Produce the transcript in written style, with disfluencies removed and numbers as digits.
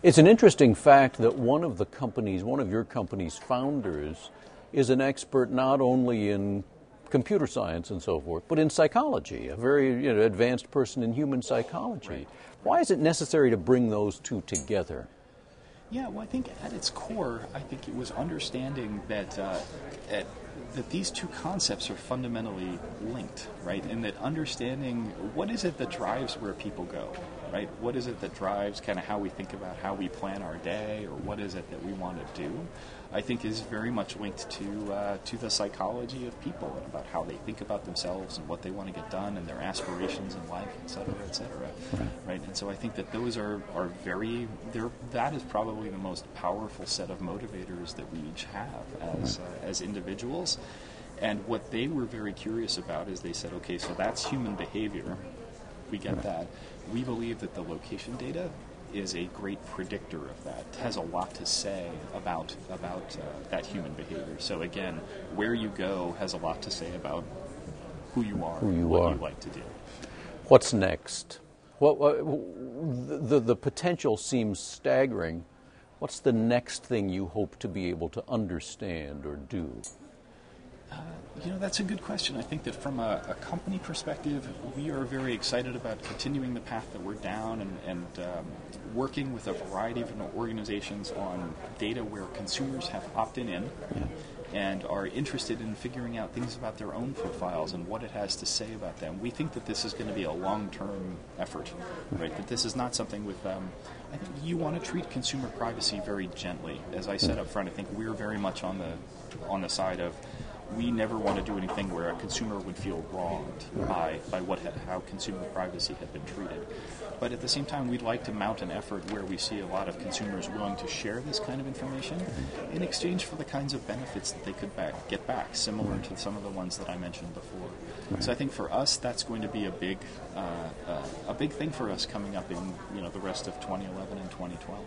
It's an interesting fact that one of your company's founders is an expert not only in computer science and so forth, but in psychology, a very advanced person in human psychology. Right. Why is it necessary to bring those two together? Yeah, well, I think at its core, I think it was understanding that that these two concepts are fundamentally linked, right? And that understanding what is it that drives where people go, right? What is it that drives kind of how we think about how we plan our day, or what is it that we want to do, I think is very much linked to the psychology of people and about how they think about themselves and what they want to get done and their aspirations in life, et cetera, right? And so I think that those are very, that is probably the most powerful set of motivators that we each have as individuals. And what they were very curious about is they said, okay, so that's human behavior. We get that. We believe that the location data is a great predictor of that. It has a lot to say about that human behavior. So again, where you go has a lot to say about who you are, what you like to do. What's next? The potential seems staggering. What's the next thing you hope to be able to understand or do? That's a good question. I think that from a company perspective, we are very excited about continuing the path that we're down and working with a variety of organizations on data where consumers have opted in and are interested in figuring out things about their own profiles and what it has to say about them. We think that this is going to be a long-term effort, right? That this is not something with... I think you want to treat consumer privacy very gently. As I said up front, I think we're very much on the side of we never want to do anything where a consumer would feel wronged by how consumer privacy had been treated. But at the same time, we'd like to mount an effort where we see a lot of consumers willing to share this kind of information in exchange for the kinds of benefits that they could get back, similar to some of the ones that I mentioned before. So I think for us, that's going to be a big thing for us coming up in the rest of 2011 and 2012.